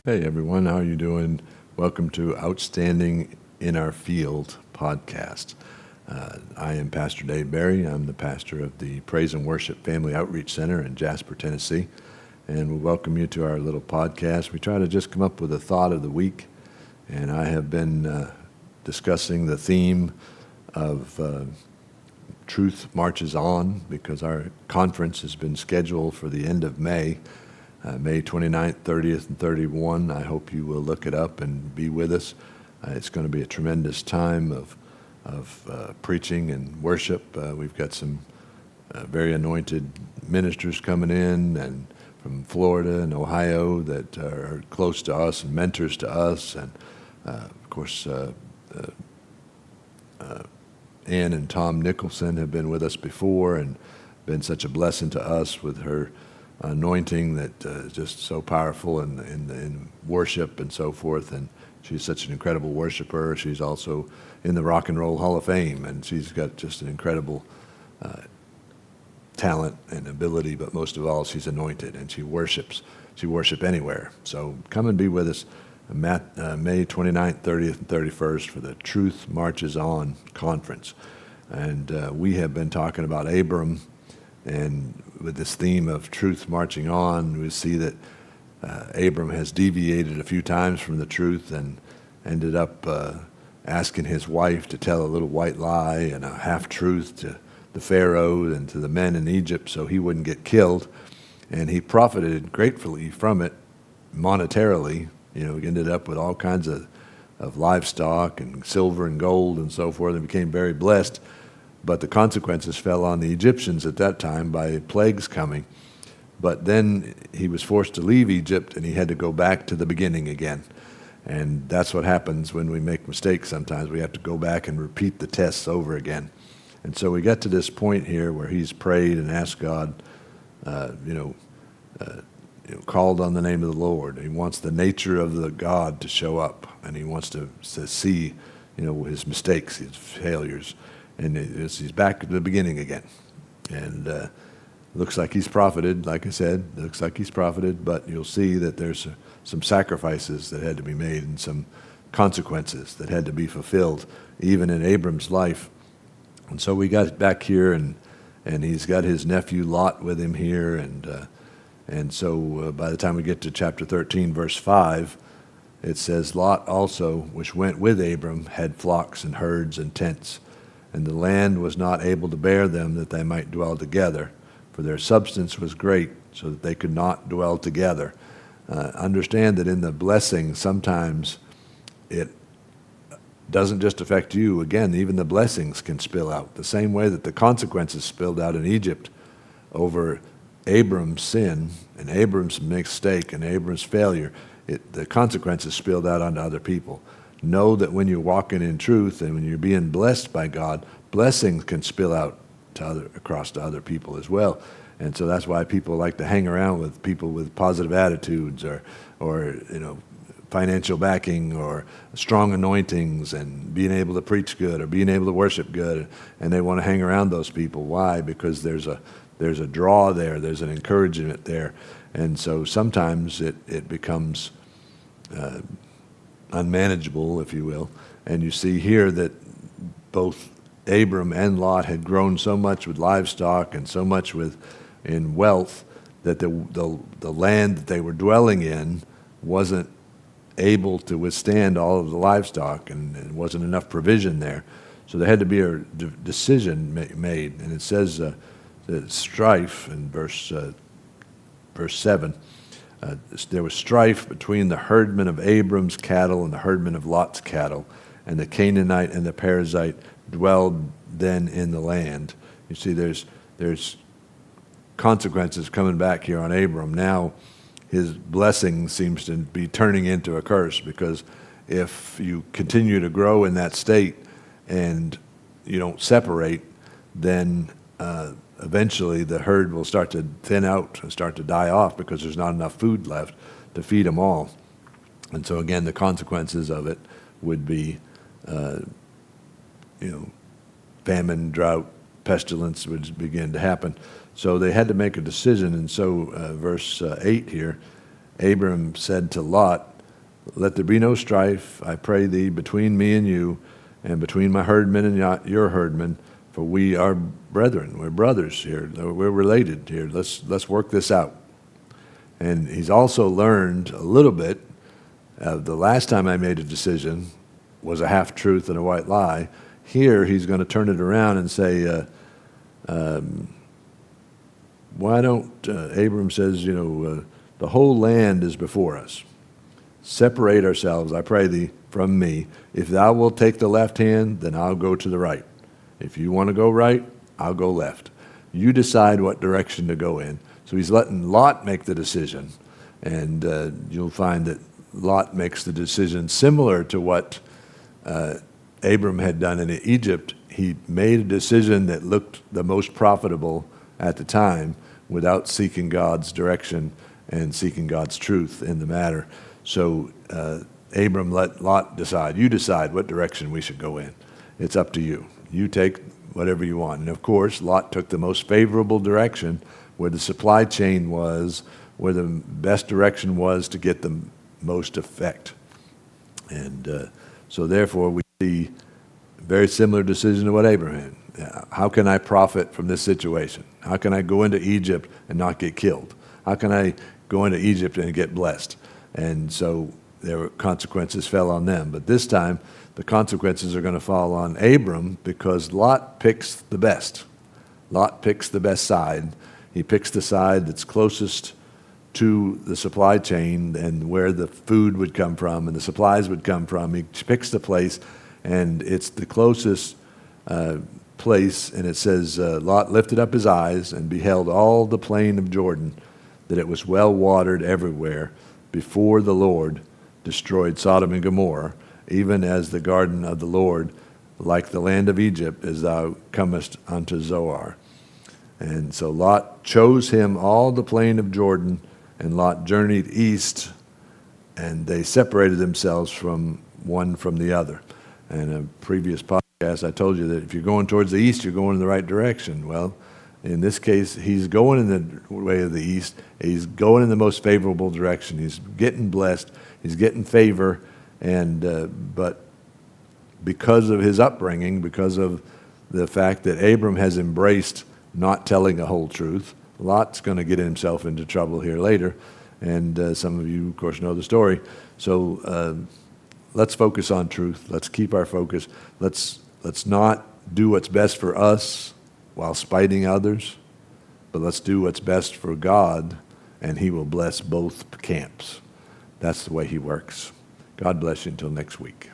Hey everyone, how are you doing? Welcome to Outstanding in Our Field podcast. I am Pastor Dave Berry. I'm the pastor of the Praise and Worship Family Outreach Center in Jasper, Tennessee. And we welcome you to our little podcast. We try to just come up with a thought of the week. And I have been discussing the theme of Truth Marches On, because our conference has been scheduled for the end of May. May 29th, 30th, and 31. I hope you will look it up and be with us. It's going to be a tremendous time of preaching and worship. We've got some very anointed ministers coming in, and from Florida and Ohio that are close to us and mentors to us. And of course, Ann and Tom Nicholson have been with us before and been such a blessing to us with her anointing that is just so powerful in worship and so forth. And she's such an incredible worshiper. She's also in the Rock and Roll Hall of Fame, and she's got just an incredible talent and ability, but most of all, she's anointed, and she worships. She worship anywhere. So come and be with us May 29th, 30th, and 31st for the Truth Marches On conference. And we have been talking about Abram, and with this theme of truth marching on, we see that Abram has deviated a few times from the truth and ended up asking his wife to tell a little white lie and a half-truth to the Pharaoh and to the men in Egypt so he wouldn't get killed. And he profited gratefully from it monetarily. You know, he ended up with all kinds of livestock and silver and gold and so forth, and became very blessed. But the consequences fell on the Egyptians at that time by plagues coming. But then he was forced to leave Egypt, and he had to go back to the beginning again. And that's what happens when we make mistakes sometimes. We have to go back and repeat the tests over again. And so we got to this point here where he's prayed and asked God, called on the name of the Lord. He wants the nature of the God to show up, and he wants to see, his mistakes, his failures. And he's back at the beginning again. And looks like he's profited, like I said, looks like he's profited, but you'll see that there's some sacrifices that had to be made and some consequences that had to be fulfilled, even in Abram's life. And so we got back here, and he's got his nephew Lot with him here. And so by the time we get to chapter 13, verse 5, it says, Lot also, which went with Abram, had flocks and herds and tents. And the land was not able to bear them that they might dwell together, for their substance was great, so that they could not dwell together. Understand that in the blessing, sometimes it doesn't just affect you. Again, even the blessings can spill out. The same way that the consequences spilled out in Egypt over Abram's sin and Abram's mistake and Abram's failure, the consequences spilled out onto other people. Know that when you're walking in truth and when you're being blessed by God, blessings can spill out across to other people as well. And so that's why people like to hang around with people with positive attitudes or financial backing or strong anointings and being able to preach good or being able to worship good. And they want to hang around those people. Why? Because there's a draw there. There's an encouragement there. And so sometimes it becomes unmanageable, if you will. And you see here that both Abram and Lot had grown so much with livestock and so much in wealth that the land that they were dwelling in wasn't able to withstand all of the livestock, and it wasn't enough provision there. So there had to be a decision made. And it says that strife in verse 7, there was strife between the herdmen of Abram's cattle and the herdmen of Lot's cattle, and the Canaanite and the Perizzite dwelled then in the land. You see, there's consequences coming back here on Abram. Now his blessing seems to be turning into a curse, because if you continue to grow in that state and you don't separate, then eventually the herd will start to thin out and start to die off because there's not enough food left to feed them all. And so again, the consequences of it would be, famine, drought, pestilence would begin to happen. So they had to make a decision. And so verse 8 here, Abram said to Lot, let there be no strife, I pray thee, between me and you, and between my herdmen and your herdmen, for we are brethren, we're brothers here, we're related here. Let's work this out. And he's also learned a little bit. The last time I made a decision was a half-truth and a white lie. Here he's going to turn it around and say, why don't, Abram says, the whole land is before us. Separate ourselves, I pray thee, from me. If thou wilt take the left hand, then I'll go to the right. If you want to go right, I'll go left. You decide what direction to go in. So he's letting Lot make the decision. And you'll find that Lot makes the decision similar to what Abram had done in Egypt. He made a decision that looked the most profitable at the time without seeking God's direction and seeking God's truth in the matter. So Abram let Lot decide. You decide what direction we should go in. It's up to you. You take whatever you want. And of course, Lot took the most favorable direction where the supply chain was, where the best direction was to get the most effect. And so therefore, we see a very similar decision to what Abraham had. How can I profit from this situation? How can I go into Egypt and not get killed? How can I go into Egypt and get blessed? And so there were consequences fell on them. But this time, the consequences are going to fall on Abram because Lot picks the best. Lot picks the best side. He picks the side that's closest to the supply chain and where the food would come from and the supplies would come from. He picks the place, and it's the closest place. And it says, Lot lifted up his eyes and beheld all the plain of Jordan, that it was well watered everywhere, before the Lord destroyed Sodom and Gomorrah, even as the garden of the Lord, like the land of Egypt, as thou comest unto Zoar. And so Lot chose him all the plain of Jordan, and Lot journeyed east, and they separated themselves from one from the other. And in a previous podcast, I told you that if you're going towards the east, you're going in the right direction. Well, in this case, he's going in the way of the east. He's going in the most favorable direction. He's getting blessed. He's getting favor. And but because of his upbringing, because of the fact that Abram has embraced not telling the whole truth, Lot's going to get himself into trouble here later. And some of you, of course, know the story. So let's focus on truth. Let's keep our focus. Let's not do what's best for us while spiting others, but let's do what's best for God, and he will bless both camps. That's the way he works. God bless you until next week.